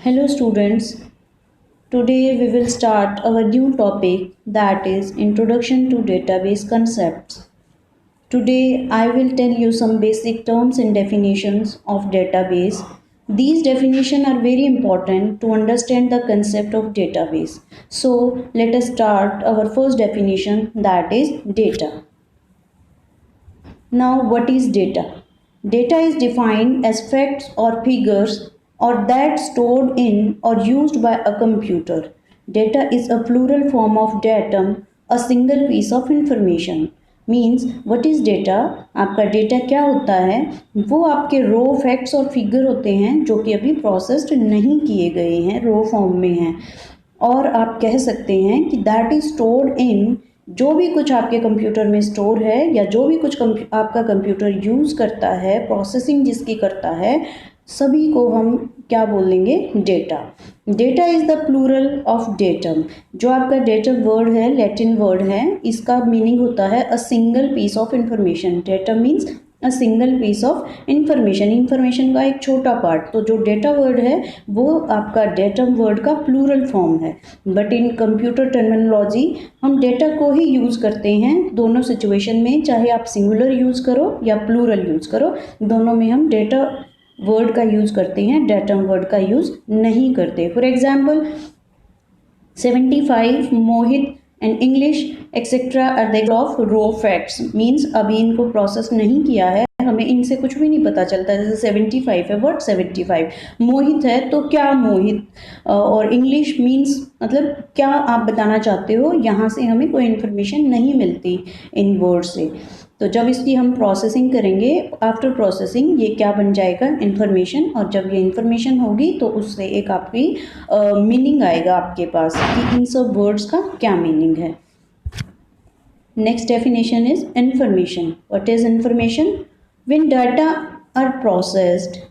Hello students, today we will start our new topic, that is Introduction to Database Concepts. Today I will tell you some basic terms and definitions of database. These definitions are very important to understand the concept of database. So let us start our first definition, that is data. Now what is data? Data is defined as facts or figures or that stored in or used by a computer. Data is a plural form of datum, a single piece of information. Means what is data. आपका data क्या होता है? वो आपके रो facts और figure होते हैं जो कि अभी प्रोसेस्ड नहीं किए गए हैं, रो फॉर्म में हैं। और आप कह सकते हैं कि दैट इज स्टोर्ड इन, जो भी कुछ आपके कंप्यूटर में स्टोर है या जो भी कुछ आपका कंप्यूटर यूज़ करता है, प्रोसेसिंग जिसकी करता है, सभी को हम क्या बोलेंगे? Data. Data is the plural of datum. जो आपका डेटम वर्ड है, लैटिन वर्ड है, इसका मीनिंग होता है a single piece of information. Datum means a single piece of information, information का एक छोटा पार्ट। तो जो डेटा वर्ड है वो आपका डेटम वर्ड का प्लूरल फॉर्म है। बट इन कंप्यूटर टर्मिनोलॉजी हम डेटा को ही यूज़ करते हैं दोनों सिचुएशन में, चाहे आप सिंगुलर यूज़ करो या प्लूरल यूज़ करो, दोनों में हम डेटा वर्ड का यूज़ करते हैं, डेटम वर्ड का यूज़ नहीं करते। For example 75 Mohit and English etcetera are the of raw facts. Means अभी इनको प्रोसेस नहीं किया है, हमें इनसे कुछ भी नहीं पता चलता। जैसे 75 है, वर्ड 75, मोहित है तो क्या मोहित, और इंग्लिश मीन्स मतलब क्या आप बताना चाहते हो, यहाँ से हमें कोई इन्फॉर्मेशन नहीं मिलती इन वर्ड से। तो जब इसकी हम प्रोसेसिंग करेंगे, आफ्टर प्रोसेसिंग ये क्या बन जाएगा? इन्फॉर्मेशन। और जब ये इन्फॉर्मेशन होगी तो उससे एक आपकी मीनिंग आएगा आपके पास कि इन सब वर्ड्स का क्या मीनिंग है। Next definition is information. What is information? When data are processed,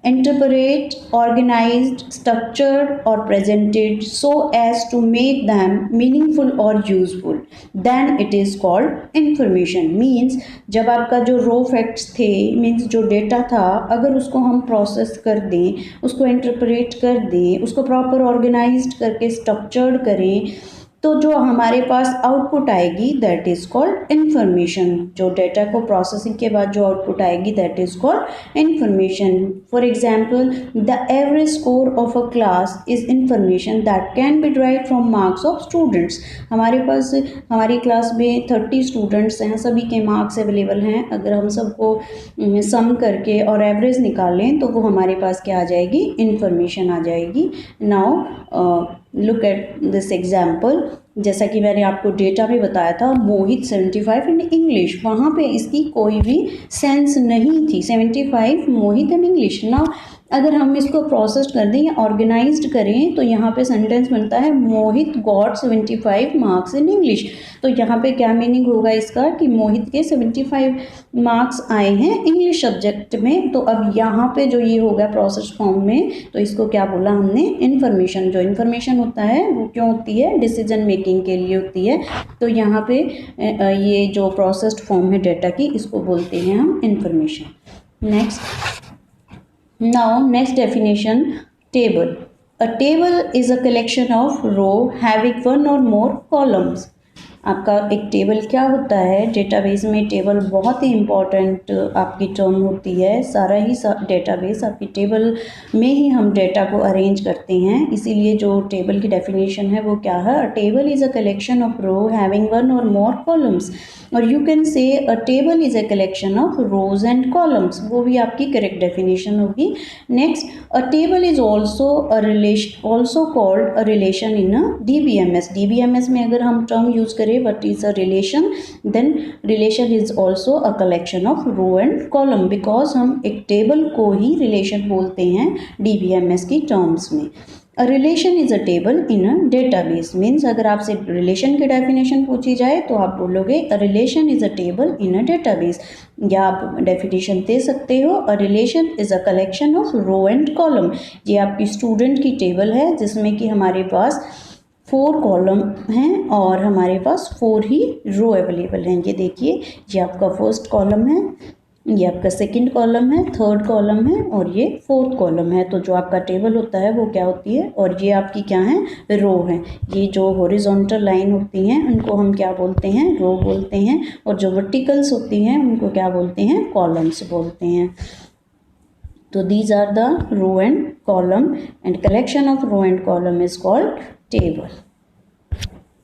interpret, organized, structured or presented so as to make them meaningful or useful, then it is called information. Means जब आपका जो रो facts थे, means जो data था, अगर उसको हम process कर दें, उसको इंटरप्रेट कर दें, उसको प्रॉपर ऑर्गेनाइज्ड करके स्ट्रक्चर्ड करें, तो जो हमारे पास आउटपुट आएगी दैट इज़ कॉल्ड इन्फॉर्मेशन। जो डेटा को प्रोसेसिंग के बाद जो आउटपुट आएगी that is called information. For example the average score of a class is information that can be derived from marks of students. हमारे पास हमारी क्लास में 30 स्टूडेंट्स हैं, सभी के मार्क्स अवेलेबल हैं। अगर हम सबको सम करके और एवरेज निकालें तो वो हमारे पास क्या आ जाएगी? इन्फॉर्मेशन आ जाएगी। Now look at this example. जैसा कि मैंने आपको डेटा में बताया था, मोहित 75 एंड इंग्लिश, वहाँ पे इसकी कोई भी सेंस नहीं थी। 75 मोहित एंड इंग्लिश। ना अगर हम इसको प्रोसेस कर दें या ऑर्गेनाइज्ड करें तो यहाँ पे सेंटेंस बनता है मोहित गॉट 75 मार्क्स इन इंग्लिश। तो यहाँ पे क्या मीनिंग होगा इसका कि मोहित के 75 मार्क्स आए हैं इंग्लिश सब्जेक्ट में। तो अब यहाँ पे जो ये होगा प्रोसेस फॉर्म में, तो इसको क्या बोला हमने? इन्फॉर्मेशन। जो इन्फॉर्मेशन होता है वो क्यों होती है? डिसीजन मेकिंग के लिए होती है। तो यहाँ पे ये जो प्रोसेस्ड फॉर्म है डेटा की, इसको बोलते हैं हम information. Next, now next definition, table. A table is a collection of row having one or more columns. आपका एक टेबल क्या होता है? डेटाबेस में टेबल बहुत ही इम्पॉर्टेंट आपकी टर्म होती है। सारा ही डेटाबेस आपकी टेबल में ही हम डेटा को अरेंज करते हैं। इसीलिए जो टेबल की डेफिनेशन है वो क्या है? A table is a collection of row having one or more columns. और you can say a table is a collection of rows and columns, वो भी आपकी करेक्ट डेफिनेशन होगी। Next, a table is also a relation, also called a relation in a DBMS। DBMS में अगर हम term use करें what is a relation, then relation is also a collection of row and column, because हम एक table को ही relation बोलते हैं DBMS की टर्म्स में। A relation is a table in a database means अगर आपसे रिलेशन की डेफिनेशन पूछी जाए तो आप बोलोगे a relation is a table in a database, या आप डेफिनेशन दे सकते हो a relation is a collection of row and column। ये आपकी स्टूडेंट की टेबल है जिसमें कि हमारे पास 4 कॉलम हैं और हमारे पास 4 ही रो अवेलेबल हैं। ये देखिए, ये आपका फर्स्ट कॉलम है, ये आपका सेकंड कॉलम है, थर्ड कॉलम है और ये फोर्थ कॉलम है। तो जो आपका टेबल होता है वो क्या होती है, और ये आपकी क्या है, रो है। ये जो हॉरिजॉन्टल लाइन होती हैं उनको हम क्या बोलते हैं, रो बोलते हैं, और जो वर्टिकल्स होती हैं उनको क्या बोलते हैं, कॉलम्स बोलते हैं। तो these are the row and column, and collection of row and column is called table.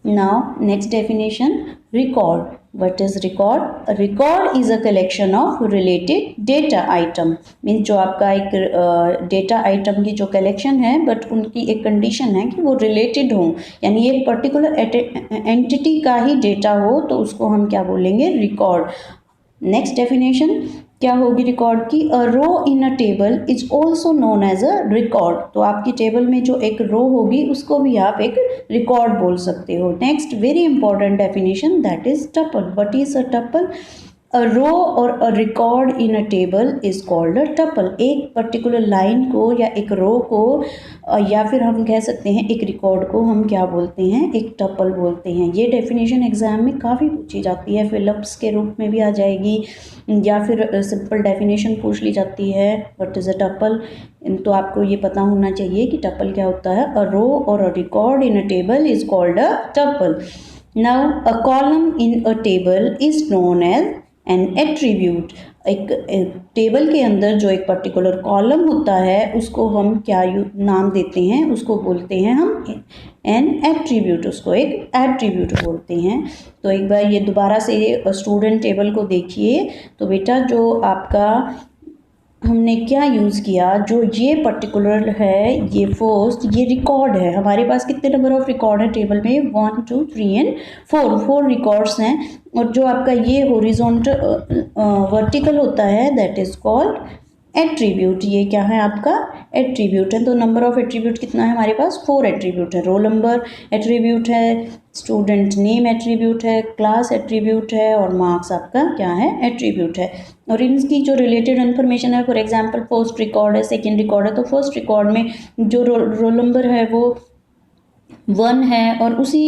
Now next definition, record. What is record? A record is a collection of related data item. Means जो आपका एक data item की जो collection है, but उनकी एक condition है कि वो रिलेटेड हो, यानी एक पर्टिकुलर एंटिटी का ही डेटा हो, तो उसको हम क्या बोलेंगे, रिकॉर्ड। नेक्स्ट डेफिनेशन क्या होगी रिकॉर्ड की, a row in a table is also known as a record. तो आपकी टेबल में जो एक रो होगी उसको भी आप एक रिकॉर्ड बोल सकते हो। Next very important definition, that is tuple. What is a tuple? A row और a record in a table is called a tuple. एक पर्टिकुलर लाइन को या एक रो को या फिर हम कह सकते हैं एक रिकॉर्ड को हम क्या बोलते हैं, एक टपल बोलते हैं। ये डेफिनेशन एग्जाम में काफ़ी पूछी जाती है, फिलअप्स के रूप में भी आ जाएगी, या फिर सिंपल डेफिनेशन पूछ ली जाती है, व्हाट इज़ अ टपल। तो आपको ये पता होना चाहिए कि टपल क्या होता है। अ रो और a record in a table is called a tuple. Now a column in a table is known as an attribute. एक टेबल के अंदर जो एक पर्टिकुलर कॉलम होता है उसको हम क्या नाम देते हैं, उसको बोलते हैं हम एन एट्रीब्यूट, उसको एक एट्रीब्यूट बोलते हैं। तो एक बार ये दोबारा से स्टूडेंट टेबल को देखिए। तो बेटा जो आपका हमने क्या यूज़ किया, जो ये पर्टिकुलर है, ये फर्स्ट, ये रिकॉर्ड है। हमारे पास कितने नंबर ऑफ रिकॉर्ड है टेबल में, 1 2 3 एंड 4 रिकॉर्ड्स हैं। और जो आपका ये हॉरिजॉन्टल वर्टिकल होता है दैट इज कॉल्ड एट्रीब्यूट। ये क्या है, आपका एट्रीब्यूट है। तो नंबर ऑफ एट्रीब्यूट कितना है हमारे पास, 4 एट्रीब्यूट है। रोल नंबर एट्रीब्यूट है, स्टूडेंट नेम एट्रीब्यूट है, क्लास एट्रीब्यूट है, और मार्क्स आपका क्या है, एट्रीब्यूट है। और इनकी जो रिलेटेड इन्फॉर्मेशन है, फॉर एग्जांपल फर्स्ट रिकॉर्ड है, सेकंड रिकॉर्ड है, तो फर्स्ट रिकॉर्ड में जो रोल नंबर है वो 1 है, और उसी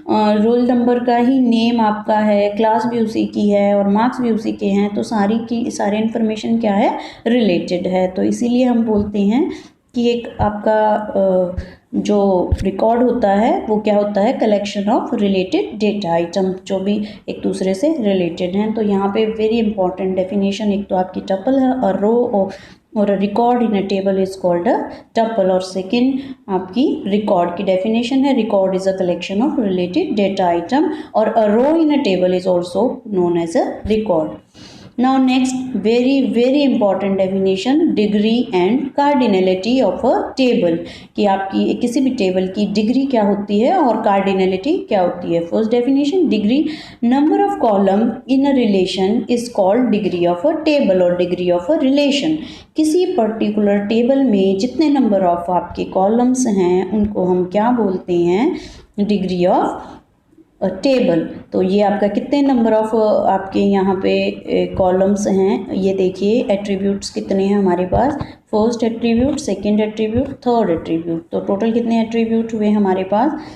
रोल नंबर का ही नेम आपका है, क्लास भी उसी की है, और मार्क्स भी उसी के हैं। तो सारी इन्फॉर्मेशन क्या है, रिलेटेड है। तो इसीलिए हम बोलते हैं कि एक आपका जो रिकॉर्ड होता है वो क्या होता है, collection of related data item, जो भी एक दूसरे से रिलेटेड हैं। तो यहाँ पे वेरी इंपॉर्टेंट डेफिनेशन, एक तो आपकी टपल है, और रो और a record in a table is called a tuple. और सेकंड आपकी रिकॉर्ड की डेफिनेशन है, record is a collection of related data item, और a row in a table is also known as a record. Now next very important definition, degree and cardinality of a table, कि आपकी किसी भी table की degree क्या होती है और कार्डिनलिटी क्या होती है। First definition, degree, number of column in a relation is called degree of a table और डिग्री ऑफ अ रिलेशन। किसी पर्टिकुलर टेबल में जितने नंबर ऑफ आपके कॉलम्स हैं उनको हम क्या बोलते हैं, डिग्री ऑफ टेबल। तो ये आपका कितने नंबर ऑफ आपके यहाँ पे कॉलम्स हैं, ये देखिए एट्रीब्यूट्स कितने हैं हमारे पास, first attribute, second attribute, third attribute. तो टोटल कितने एट्रीब्यूट हुए हमारे पास,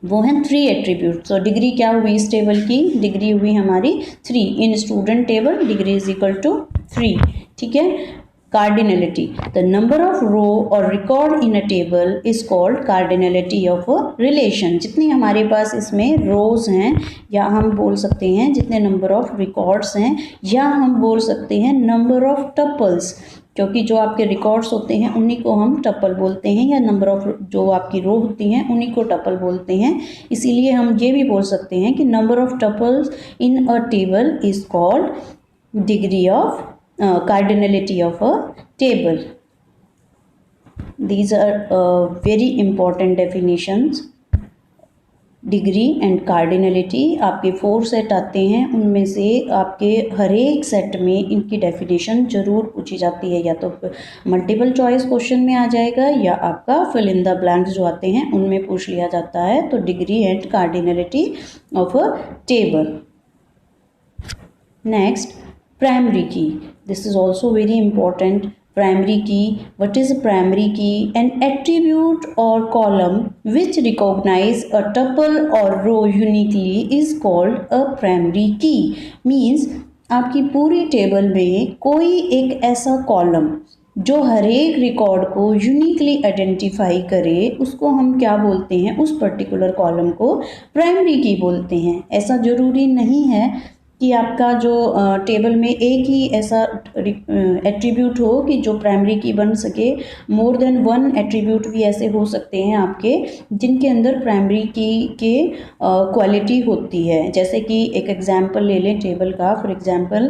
वो हैं 3 एट्रीब्यूट। तो डिग्री क्या हुई इस टेबल की, डिग्री हुई हमारी 3। In student table degree is equal to 3, ठीक है। Cardinality, the number of row or record in a table is called cardinality of a relation। जितनी हमारे पास इसमें रोज हैं, या हम बोल सकते हैं जितने नंबर ऑफ रिकॉर्ड्स हैं, या हम बोल सकते हैं नंबर ऑफ टपल्स, क्योंकि जो आपके रिकॉर्ड्स होते हैं उन्हीं को हम टपल बोलते हैं, या नंबर ऑफ जो आपकी रो होती हैं उन्हीं को टपल बोलते हैं। इसीलिए हम ये भी बोल सकते हैं कि number of tuples in a table is called degree of cardinality of a table. These are very important definitions. Degree and cardinality आपके 4 सेट आते हैं, उनमें से आपके हर एक सेट में इनकी डेफिनेशन जरूर पूछी जाती है, या तो मल्टीपल चॉइस क्वेश्चन में आ जाएगा, या आपका फिल इन द ब्लैंक्स जो आते हैं उनमें पूछ लिया जाता है। तो degree and cardinality of a table. Next, primary key. This is also very important. Primary key. What is a primary key? An attribute or column which recognize a tuple or row uniquely is called a primary key. Means आपकी पूरी table में कोई एक ऐसा column जो हर एक record को uniquely identify करे, उसको हम क्या बोलते हैं, उस पर्टिकुलर कॉलम को प्राइमरी की बोलते हैं। ऐसा ज़रूरी नहीं है कि आपका जो टेबल में एक ही ऐसा एट्रीब्यूट हो कि जो प्राइमरी की बन सके। मोर देन वन एट्रीब्यूट भी ऐसे हो सकते हैं आपके जिनके अंदर प्राइमरी की के क्वालिटी होती है। जैसे कि एक एग्जांपल ले लें टेबल का। फॉर एग्जांपल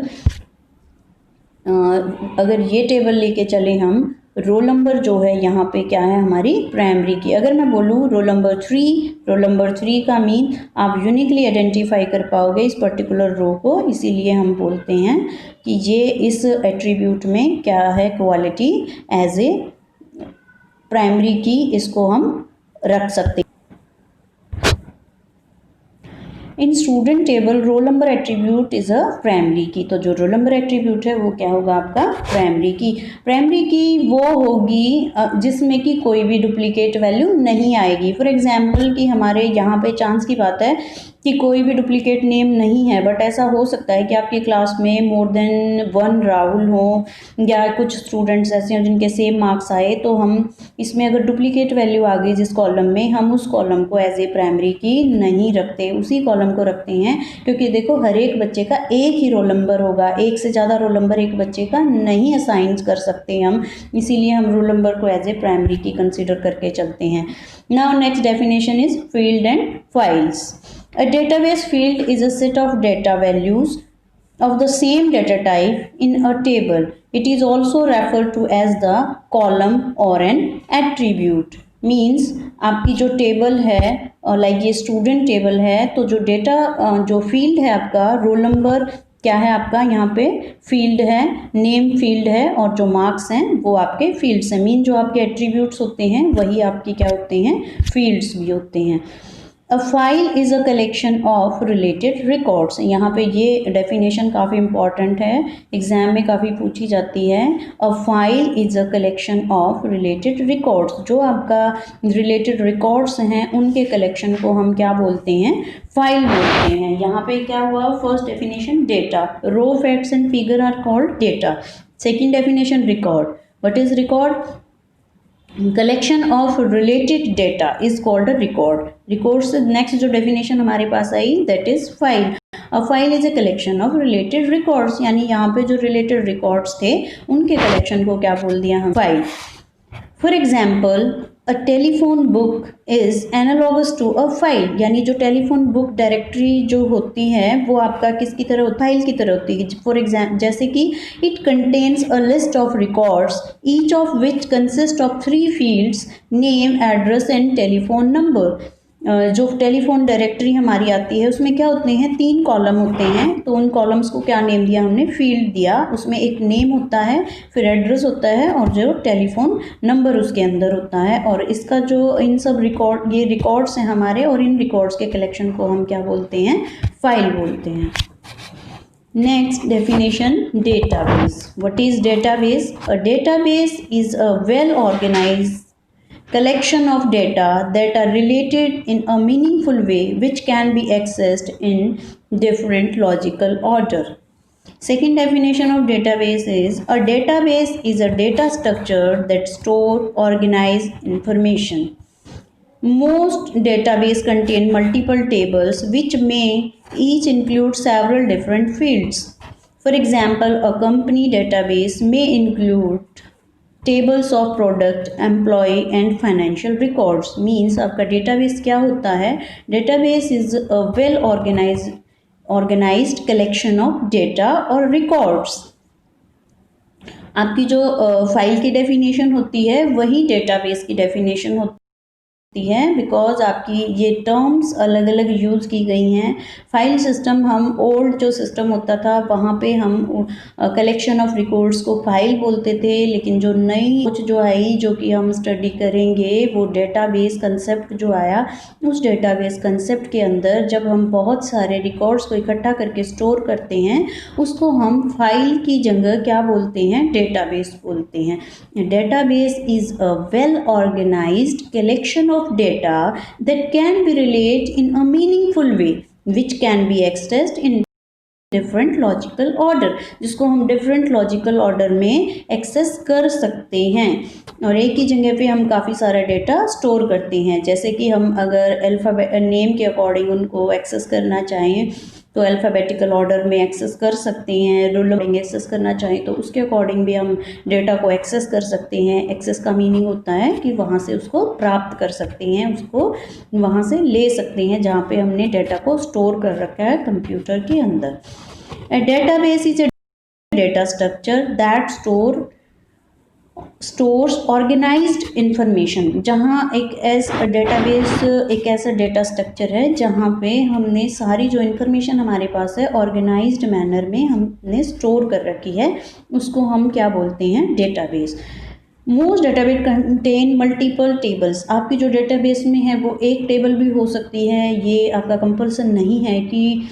अगर ये टेबल लेके चले हम, रोल नंबर जो है यहाँ पे क्या है हमारी प्राइमरी की। अगर मैं बोलूँ रोल नंबर 3 का मीन आप यूनिकली आइडेंटिफाई कर पाओगे इस पर्टिकुलर रो को, इसीलिए हम बोलते हैं कि ये इस एट्रीब्यूट में क्या है क्वालिटी, एज ए प्राइमरी की इसको हम रख सकते हैं। इन student table roll number attribute is a primary की। तो जो रोल नंबर एट्रीब्यूट है वो क्या होगा आपका प्राइमरी की। प्राइमरी की वो होगी जिसमें कि कोई भी डुप्लीकेट वैल्यू नहीं आएगी। फॉर एग्जांपल कि हमारे यहाँ पे चांस की बात है कि कोई भी डुप्लीकेट नेम नहीं है, बट ऐसा हो सकता है कि आपकी क्लास में मोर देन वन राहुल हो या कुछ स्टूडेंट्स ऐसे हों जिनके सेम मार्क्स आए, तो हम इसमें अगर डुप्लीकेट वैल्यू आ गई जिस कॉलम में, हम उस कॉलम को एज ए प्राइमरी की नहीं रखते, उसी कॉलम को रखते हैं। क्योंकि देखो हर एक बच्चे का एक ही रोल नंबर होगा, एक से ज़्यादा रोल नंबर एक बच्चे का नहीं असाइन कर सकते हम, इसीलिए हम रोल नंबर को एज ए प्राइमरी की कंसिडर करके चलते हैं। Now next definition is field and files. A database field is a set of data values of the same data type in a table. It is also referred to as the column or an attribute. Means आपकी जो table है like ये student table है, तो जो data जो field है आपका रोल नंबर क्या है आपका यहाँ पे फील्ड है, नेम फील्ड है, और जो मार्क्स हैं वो आपके फील्ड्स हैं। मीन जो आपके एट्रीब्यूट्स होते हैं वही आपके क्या होते हैं, फील्ड्स भी होते हैं। A file is a collection of related records. यहाँ पे ये डेफिनेशन काफ़ी इंपॉर्टेंट है, एग्जाम में काफ़ी पूछी जाती है। A file is a collection of related records. जो आपका रिलेटेड रिकॉर्ड्स हैं उनके कलेक्शन को हम क्या बोलते हैं, फाइल बोलते हैं। यहाँ पे क्या हुआ, first definition data, raw facts and figure are called data. Second definition record, what is record, collection of related data is called a record. Record से नेक्स्ट जो डेफिनेशन हमारे पास आई that is file. A file is a collection of related records, यानी यहाँ पे जो related records थे उनके कलेक्शन को क्या बोल दिया हम, file. For example a telephone book is analogous to a file, यानी जो टेलीफोन बुक डायरेक्टरी जो होती है वो आपका किसकी तरह, फाइल की तरह होती है। फॉर एग्जाम्पल जैसे कि it contains a list of records each of which consist of 3 fields, name, address and telephone number. जो टेलीफोन डायरेक्टरी हमारी आती है उसमें क्या होते हैं, 3 कॉलम होते हैं, तो उन कॉलम्स को क्या नेम दिया हमने, फील्ड दिया। उसमें एक नेम होता है, फिर एड्रेस होता है और जो टेलीफोन नंबर उसके अंदर होता है। और इसका जो इन सब रिकॉर्ड, ये रिकॉर्ड्स हैं हमारे, और इन रिकॉर्ड्स के कलेक्शन को हम क्या बोलते हैं, फाइल बोलते हैं। Next definition database. What is database? A database is a well organised collection of data that are related in a meaningful way which can be accessed in different logical order. Second definition of database is a database is a data structure that store organized information. Most database contain multiple tables which may each include several different fields. For example, a company database may include tables of product, employ and financial records. Means आपका database क्या होता है, database is a well organised collection of data और records. आपकी जो file की definition होती है वही डेटाबेस की डेफिनेशन होती है, बिकॉज आपकी ये टर्म्स अलग अलग यूज़ की गई हैं। फाइल सिस्टम, हम ओल्ड जो सिस्टम होता था वहाँ पे हम कलेक्शन ऑफ रिकॉर्ड्स को फाइल बोलते थे, लेकिन जो नई कुछ जो आई जो कि हम स्टडी करेंगे वो डेटाबेस कंसेप्ट जो आया, उस डेटाबेस कंसेप्ट के अंदर जब हम बहुत सारे रिकॉर्ड्स को इकट्ठा करके स्टोर करते हैं उसको हम फाइल की जगह क्या बोलते हैं, डेटाबेस बोलते हैं। Database is a well organised collection of data that can be related in a meaningful way which can be accessed in different logical order, जिसको हम डिफरेंट लॉजिकल ऑर्डर में एक्सेस कर सकते हैं। और एक ही जगह पे हम काफ़ी सारा डेटा स्टोर करते हैं। जैसे कि हम अगर अल्फ़ाबेट नेम के अकॉर्डिंग उनको एक्सेस करना चाहें तो अल्फ़ाबेटिकल ऑर्डर में एक्सेस कर सकते हैं। रोल नंबर एक्सेस करना चाहें तो उसके अकॉर्डिंग भी हम डेटा को एक्सेस कर सकते हैं। एक्सेस का मीनिंग होता है कि वहाँ से उसको प्राप्त कर सकते हैं, उसको वहाँ से ले सकते हैं जहाँ पे हमने डेटा को स्टोर कर रखा है कंप्यूटर के अंदर। A database is a data structure that stores organized information। जहाँ डेटाबेस एक ऐसा डेटा स्ट्रक्चर है जहाँ पे हमने सारी जो इन्फॉर्मेशन हमारे पास है ऑर्गेनाइज्ड मैनर में हमने स्टोर कर रखी है, उसको हम क्या बोलते हैं, database. Most database contain multiple tables. आपकी जो डेटाबेस में है वो एक टेबल भी हो सकती है, ये आपका कंपल्सन नहीं है कि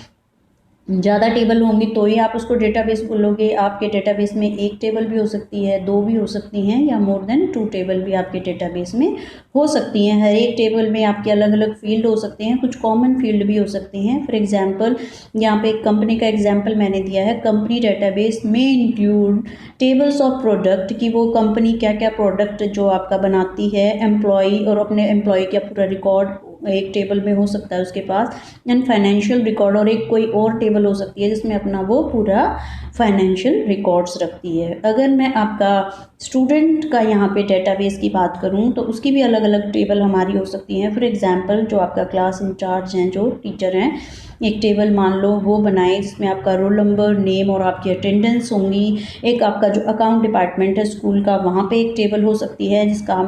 ज़्यादा टेबल होंगी तो ही आप उसको डेटाबेस बोलोगे। आपके डेटाबेस में एक टेबल भी हो सकती है, दो भी हो सकती हैं, या मोर देन 2 टेबल भी आपके डेटाबेस में हो सकती हैं। हर एक टेबल में आपके अलग अलग फील्ड हो सकते हैं, कुछ कॉमन फील्ड भी हो सकते हैं। फॉर एग्जांपल यहाँ पे एक कंपनी का एग्जांपल मैंने दिया है। कंपनी डेटाबेस में इंक्लूड टेबल्स ऑफ प्रोडक्ट, कि वो कंपनी क्या क्या प्रोडक्ट जो आपका बनाती है, एम्प्लॉय और अपने एम्प्लॉय का पूरा रिकॉर्ड एक टेबल में हो सकता है उसके पास, एंड फाइनेंशियल रिकॉर्ड, और एक कोई और टेबल हो सकती है जिसमें अपना वो पूरा फाइनेंशियल रिकॉर्ड्स रखती है। अगर मैं आपका स्टूडेंट का यहाँ पे डेटाबेस की बात करूँ तो उसकी भी अलग अलग टेबल हमारी हो सकती हैं। फॉर एग्जांपल जो आपका क्लास इंचार्ज हैं, जो टीचर हैं, एक टेबल मान लो वो बनाए जिसमें आपका रोल नंबर, नेम और आपकी अटेंडेंस होंगी। एक आपका जो अकाउंट डिपार्टमेंट है स्कूल का, वहाँ पे एक टेबल हो सकती है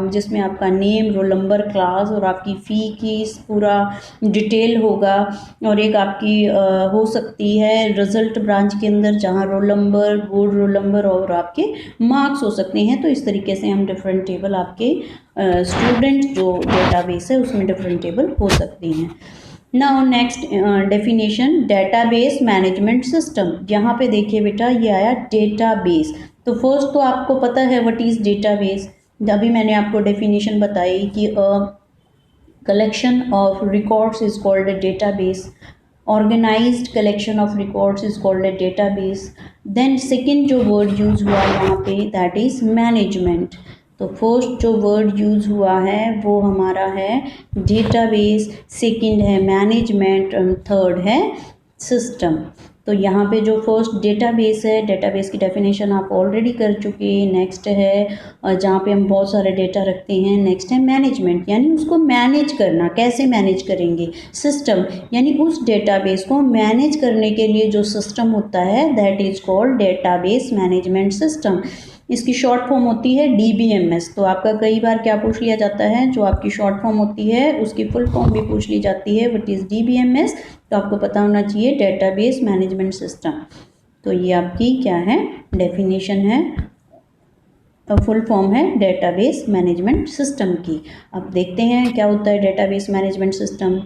जिसमें आपका नेम, रोल नंबर, क्लास और आपकी फ़ी की पूरा डिटेल होगा। और एक आपकी हो सकती है रिजल्ट ब्रांच के अंदर, जहाँ roll number, board roll number और आपके मार्क्स हो सकते हैं। तो इस तरीके से हम डिफरेंट टेबल आपके स्टूडेंट जो डेटाबेस है उसमें डिफरेंट टेबल हो सकती हैं। Now next definition, database management system. यहाँ पे देखिए बेटा ये आया डेटाबेस। तो फर्स्ट तो आपको पता है व्हाट इज डेटाबेस। अभी मैंने आपको डेफिनेशन बताई कि collection of records is called a database, organized collection of records is called a database। then second जो word use हुआ यहाँ पे that is management। तो फर्स्ट जो वर्ड यूज़ हुआ है वो हमारा है डेटाबेस, सेकंड है मैनेजमेंट और थर्ड है सिस्टम। तो यहाँ पे जो फर्स्ट डेटाबेस है, डेटाबेस की डेफिनेशन आप ऑलरेडी कर चुके हैं। नेक्स्ट है जहाँ पे हम बहुत सारे डेटा रखते हैं। नेक्स्ट है मैनेजमेंट, यानी उसको मैनेज करना, कैसे मैनेज करेंगे। सिस्टम, यानी उस डेटाबेस को मैनेज करने के लिए जो सिस्टम होता है that is called database management system. इसकी शॉर्ट फॉर्म होती है DBMS। तो आपका कई बार क्या पूछ लिया जाता है, जो आपकी शॉर्ट फॉर्म होती है उसकी फुल फॉर्म भी पूछ ली जाती है, व्हाट इज़ DBMS। तो आपको पता होना चाहिए डेटाबेस मैनेजमेंट सिस्टम। तो ये आपकी क्या है, डेफिनेशन है, फुल फॉर्म है डेटाबेस मैनेजमेंट सिस्टम की। अब देखते हैं क्या होता है database management system.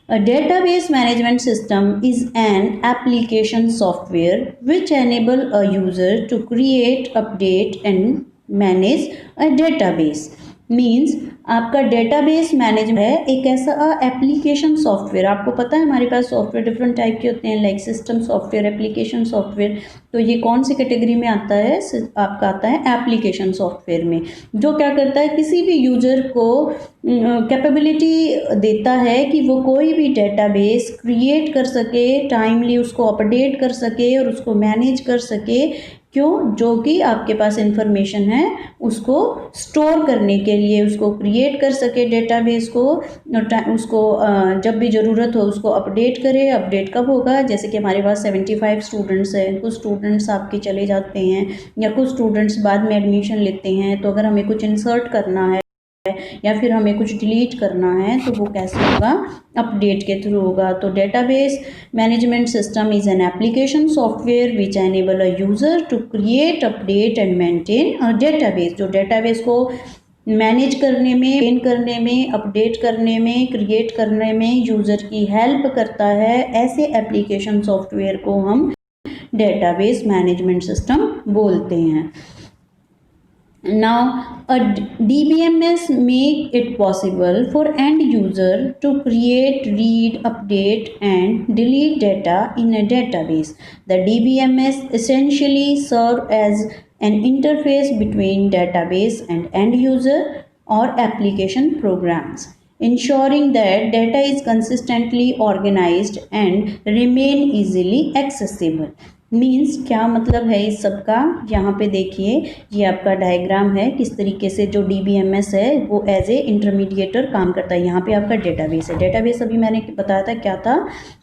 A database management system is an application software which enable a user to create, update and manage a database। Means आपका डेटाबेस मैनेजमेंट है एक ऐसा एप्लीकेशन सॉफ्टवेयर। आपको पता है हमारे पास सॉफ्टवेयर डिफरेंट टाइप के होते हैं, like system software, application software. तो ये कौन सी कैटेगरी में आता है, आपका आता है एप्लीकेशन सॉफ्टवेयर में, जो क्या करता है किसी भी यूजर को कैपेबिलिटी देता है कि वो कोई भी डेटाबेस क्रिएट कर सके, टाइमली उसको अपडेट कर सके और उसको मैनेज कर सके। क्यों, जो कि आपके पास इंफॉर्मेशन है उसको स्टोर करने के लिए, उसको क्रिएट कर सके डेटाबेस को, उसको जब भी ज़रूरत हो उसको अपडेट करे। अपडेट कब होगा, जैसे कि हमारे पास 75 स्टूडेंट्स हैं, कुछ स्टूडेंट्स आपके चले जाते हैं या कुछ स्टूडेंट्स बाद में एडमिशन लेते हैं, तो अगर हमें कुछ इंसर्ट करना है या फिर हमें कुछ डिलीट करना है तो वो कैसे होगा, अपडेट के थ्रू होगा। तो database management system is an application software which enable a user to create, update and maintain a database. जो डेटाबेस को मैनेज करने में, मेंटेन करने में, अपडेट करने में, क्रिएट करने में यूजर की हेल्प करता है, ऐसे एप्लीकेशन सॉफ्टवेयर को हम डेटाबेस मैनेजमेंट सिस्टम बोलते हैं। Now, a DBMS make it possible for end user to create, read, update and delete data in a database. The DBMS essentially serve as an interface between database and end user or application programs, ensuring that data is consistently organized and remain easily accessible. Means क्या मतलब है इस सब का, यहाँ पे देखिए ये आपका डायग्राम है किस तरीके से जो DBMS है वो एज ए इंटरमीडिएटर काम करता है। यहाँ पे आपका डेटाबेस है। डेटाबेस अभी मैंने बताया था क्या था,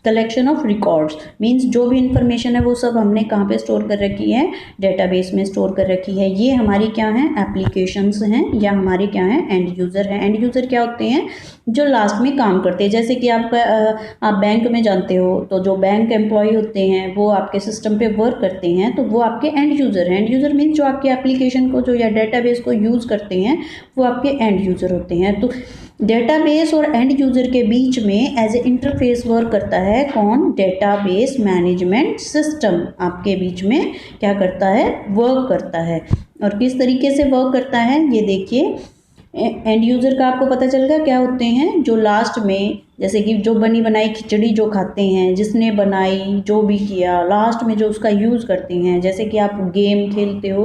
कलेक्शन ऑफ रिकॉर्ड्स। मीन्स जो भी इंफॉर्मेशन है वो सब हमने कहाँ पे स्टोर कर रखी है, डेटाबेस में स्टोर कर रखी है। ये हमारी क्या है, एप्लीकेशंस हैं या हमारे क्या है, एंड यूज़र हैं। एंड यूज़र क्या होते हैं, जो लास्ट में काम करते हैं। जैसे कि आप बैंक में जानते हो तो जो बैंक एम्प्लॉय होते हैं वो आपके सिस्टम पे वर्क करते हैं, तो वो आपके एंड यूज़र हैं। एंड यूज़र मीन्स जो आपके एप्लीकेशन को जो या डेटाबेस को यूज़ करते हैं वो आपके एंड यूज़र होते हैं। तो डेटाबेस और एंड यूज़र के बीच में एज ए इंटरफेस वर्क करता है कौन, डेटाबेस मैनेजमेंट सिस्टम आपके बीच में क्या करता है, वर्क करता है। और किस तरीके से वर्क करता है ये देखिए, एंड यूज़र का आपको पता चल गया क्या होते हैं, जो लास्ट में जैसे कि जो बनी बनाई खिचड़ी जो खाते हैं, जिसने बनाई जो भी किया लास्ट में जो उसका यूज़ करते हैं। जैसे कि आप गेम खेलते हो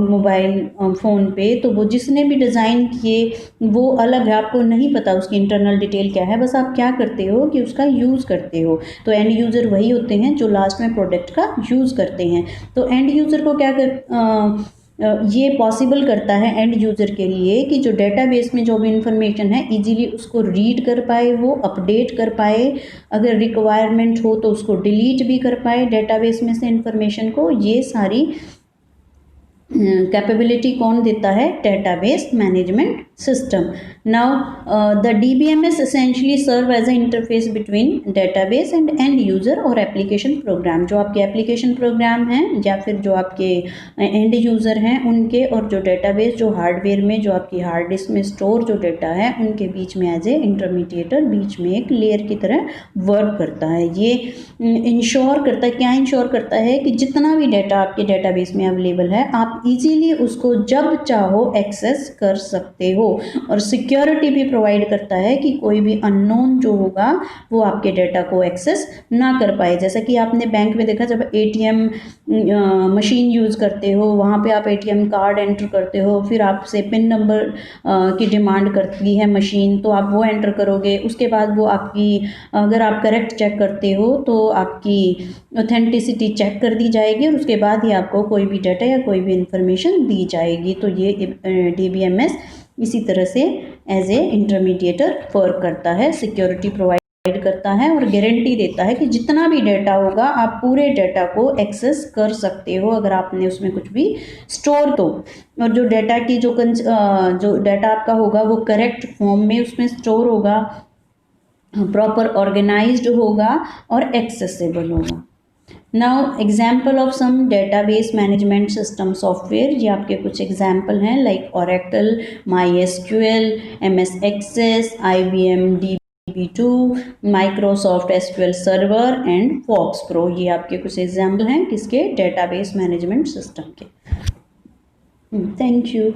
मोबाइल फ़ोन पे, तो वो जिसने भी डिज़ाइन किए वो अलग है, आपको नहीं पता उसकी इंटरनल डिटेल क्या है, बस आप क्या करते हो कि उसका यूज़ करते हो। तो एंड यूज़र वही होते हैं जो लास्ट में प्रोडक्ट का यूज़ करते हैं। तो एंड यूज़र को क्या ये पॉसिबल करता है एंड यूज़र के लिए कि जो डेटाबेस में जो भी इंफॉर्मेशन है इजीली उसको रीड कर पाए, वो अपडेट कर पाए, अगर रिक्वायरमेंट हो तो उसको डिलीट भी कर पाए डेटाबेस में से इंफॉर्मेशन को। ये सारी कैपेबिलिटी कौन देता है, database management system. Now the DBMS essentially serve as an interface between database and end user और एप्लीकेशन प्रोग्राम। जो आपके एप्लीकेशन प्रोग्राम हैं या फिर जो आपके एंड यूज़र हैं उनके और जो डेटाबेस जो हार्डवेयर में जो आपकी हार्ड डिस्क में स्टोर जो डेटा है उनके बीच में एज ए इंटरमीडिएटर बीच में एक लेयर की तरह वर्क करता है। ये इंश्योर करता है, क्या इंश्योर करता है कि जितना भी डेटा आपके डेटाबेस में अवेलेबल है आप इजीली उसको जब चाहो एक्सेस कर सकते हो। और सिक्योरिटी भी प्रोवाइड करता है कि कोई भी अननोन जो होगा वो आपके डेटा को एक्सेस ना कर पाए। जैसा कि आपने बैंक में देखा, जब ATM मशीन यूज़ करते हो वहाँ पे आप ATM कार्ड एंटर करते हो, फिर आपसे पिन नंबर की डिमांड करती है मशीन, तो आप वो एंटर करोगे। उसके बाद वो आपकी, अगर आप करेक्ट चेक करते हो तो आपकी ऑथेंटिसिटी चेक कर दी जाएगी और उसके बाद ही आपको कोई भी डाटा या कोई भी इंफॉर्मेशन दी जाएगी। तो ये DBMS इसी तरह से एज ए इंटरमीडिएटर वर्क करता है, सिक्योरिटी प्रोवाइड करता है और गारंटी देता है कि जितना भी डाटा होगा आप पूरे डाटा को एक्सेस कर सकते हो अगर आपने उसमें कुछ भी स्टोर तो। और जो डाटा की जो डाटा आपका होगा वो करेक्ट फॉर्म में उसमें स्टोर होगा, प्रॉपर ऑर्गेनाइज्ड होगा और एक्सेसिबल होगा। Now example of some database management system software, ये आपके कुछ एग्जाम्पल हैं like Oracle, MySQL, MS Access, IBM DB2, Microsoft SQL Server and Fox Pro। ये आपके कुछ एग्जाम्पल हैं किसके, डेटाबेस मैनेजमेंट सिस्टम के। Thank you.